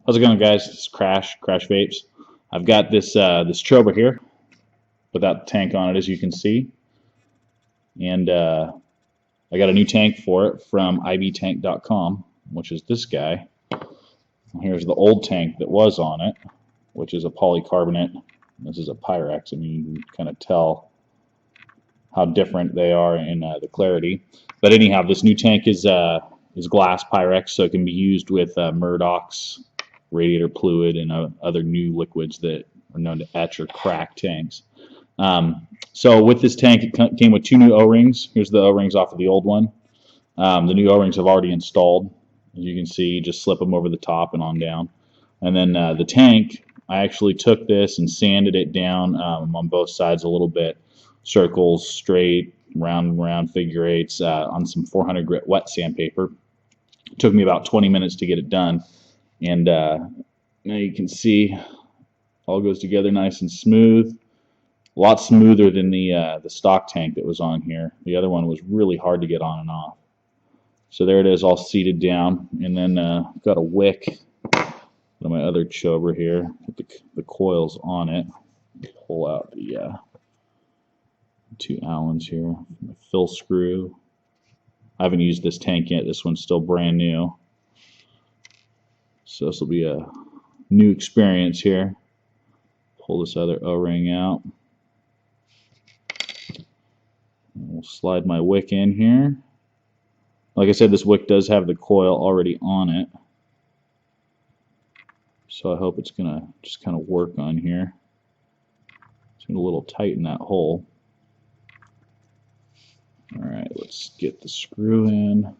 How's it going, guys? This is Crash Vapes. I've got this Chobra here without the tank on it, as you can see, and I got a new tank for it from ibtank.com, which is this guy. Here's the old tank that was on it, which is a polycarbonate. This is a Pyrex. I mean, you can kind of tell how different they are in the clarity. But anyhow, this new tank is glass Pyrex, so it can be used with Murdoch's radiator fluid and other new liquids that are known to etch or crack tanks. So with this tank, it came with two new O-rings. Here's the O-rings off of the old one. The new O-rings have already installed. As you can see, just slip them over the top and on down. And then the tank, I actually took this and sanded it down on both sides a little bit. Circles, straight, round and round, figure eights on some 400 grit wet sandpaper. It took me about 20 minutes to get it done. And now you can see all goes together nice and smooth. A lot smoother than the stock tank that was on here. The other one was really hard to get on and off. So there it is, all seated down. And then I've got a wick on my other Chobra here with the coils on it. Pull out the two Allens here. My fill screw. I haven't used this tank yet. This one's still brand new. So this will be a new experience here. Pull this other O-ring out. We'll slide my wick in here. Like I said, this wick does have the coil already on it. So I hope it's going to just kind of work on here. It's going to a little tighten that hole. Alright, let's get the screw in.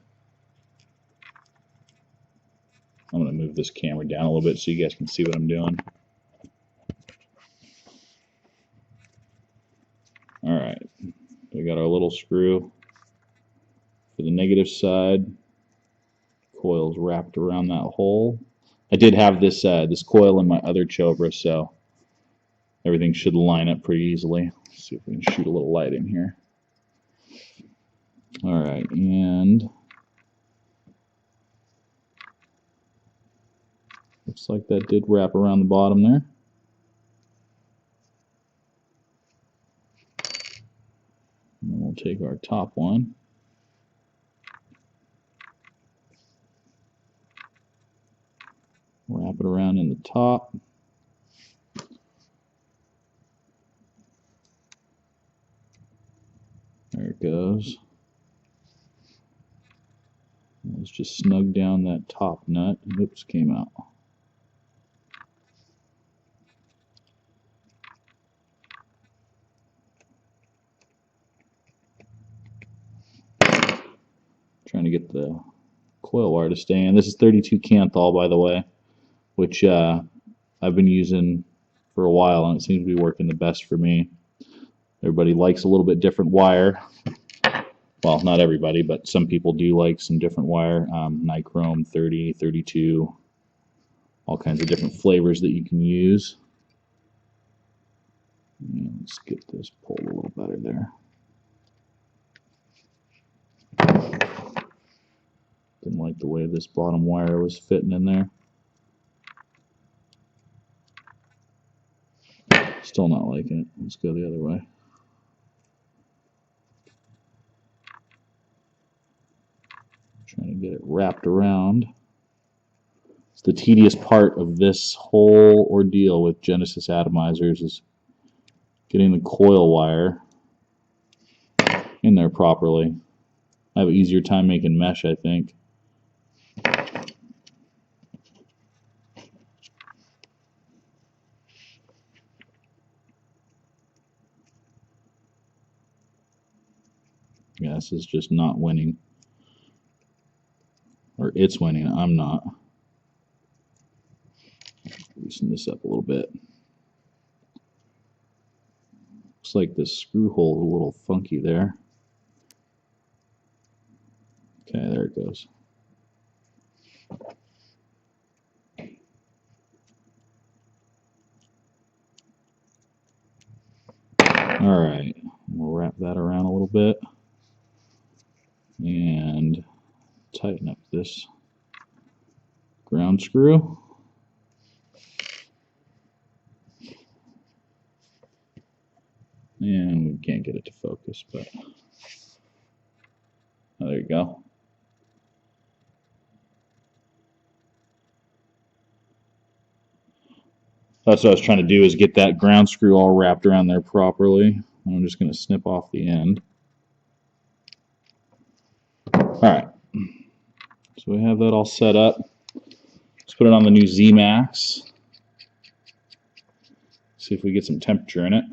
I'm going to move this camera down a little bit so you guys can see what I'm doing. Alright, we got our little screw for the negative side. Coil's wrapped around that hole. I did have this this coil in my other Chobra, so everything should line up pretty easily. Let's see if we can shoot a little light in here. Alright, and looks like that did wrap around the bottom there. And then we'll take our top one. Wrap it around in the top. There it goes. Let's just snug down that top nut. Oops, came out. Trying to get the coil wire to stay in. This is 32 Canthal, by the way, which I've been using for a while, and it seems to be working the best for me. Everybody likes a little bit different wire. Well, not everybody, but some people do like some different wire. Nichrome, 30, 32, all kinds of different flavors that you can use. And let's get this pulled a little better there. Didn't like the way this bottom wire was fitting in there. Still not liking it. Let's go the other way. Trying to get it wrapped around. It's the tedious part of this whole ordeal with Genesis atomizers is getting the coil wire in there properly. I have an easier time making mesh, I think. Yeah, this is just not winning. Or it's winning, I'm not. Loosen this up a little bit. Looks like this screw hole is a little funky there. Okay, there it goes. Alright, we'll wrap that around a little bit and tighten up this ground screw. can't get it to focus, but oh, there you go. That's what I was trying to do, is get that ground screw all wrapped around there properly. I'm just going to snip off the end. All right, so we have that all set up. Let's put it on the new Z-Max. See if we get some temperature in it.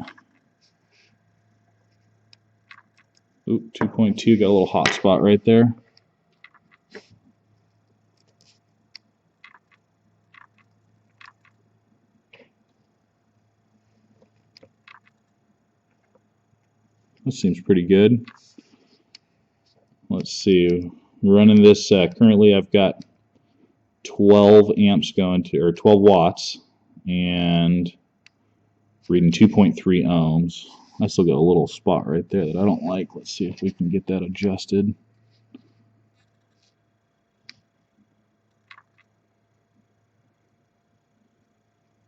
Oop, 2.2, got a little hot spot right there. This seems pretty good. Let's see, running this, currently I've got 12 amps going to, or 12 watts, and reading 2.3 ohms. I still got a little spot right there that I don't like. Let's see if we can get that adjusted.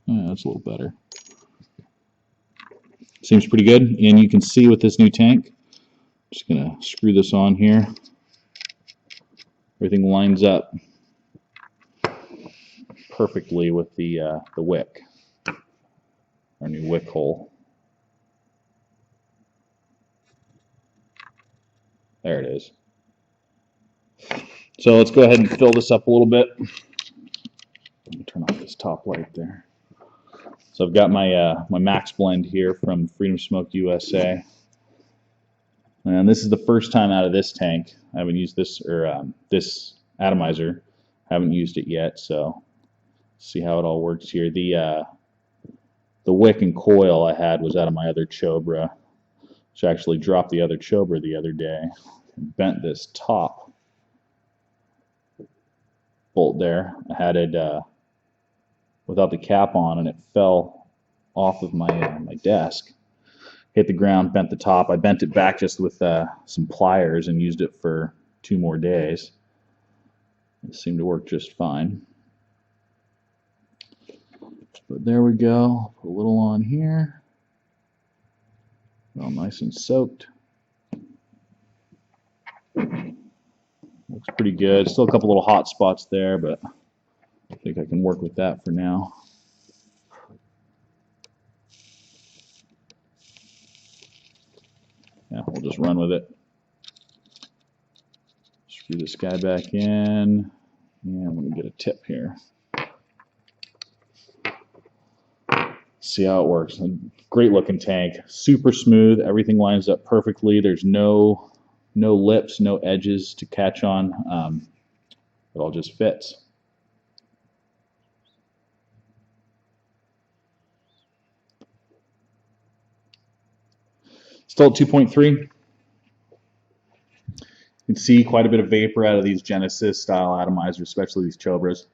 Yeah, that's a little better. Seems pretty good, and you can see with this new tank, just gonna screw this on here. Everything lines up perfectly with the wick, our new wick hole. There it is. So let's go ahead and fill this up a little bit. Let me turn off this top light there. So I've got my my max blend here from Freedom Smoked USA, and this is the first time out of this tank. I haven't used this, or this atomizer. I haven't used it yet, so see how it all works here. The wick and coil I had was out of my other Chobra, which actually dropped the other Chobra the other day and bent this top bolt there. I had it without the cap on, and it fell off of my my desk, hit the ground, bent the top. I bent it back just with some pliers and used it for 2 more days. It seemed to work just fine. But there we go. Put a little on here. All nice and soaked. Looks pretty good. Still a couple little hot spots there, but I think I can work with that for now. Yeah, we'll just run with it. Screw this guy back in. Yeah, I'm going to get a tip here. See how it works. Great looking tank. Super smooth. Everything lines up perfectly. There's no lips, no edges to catch on. It all just fits. Still at 2.3. You can see quite a bit of vapor out of these Genesis style atomizers, especially these Chobras.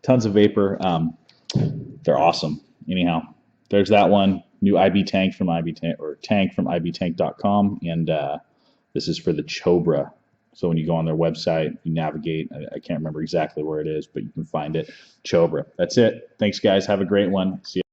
Tons of vapor. They're awesome. Anyhow, there's that one. New IB tank from IB Tank, or tank from ibtank.com, and this is for the Chobra. So when you go on their website, you navigate. I can't remember exactly where it is, but you can find it. Chobra. That's it. Thanks, guys. Have a great one. See you.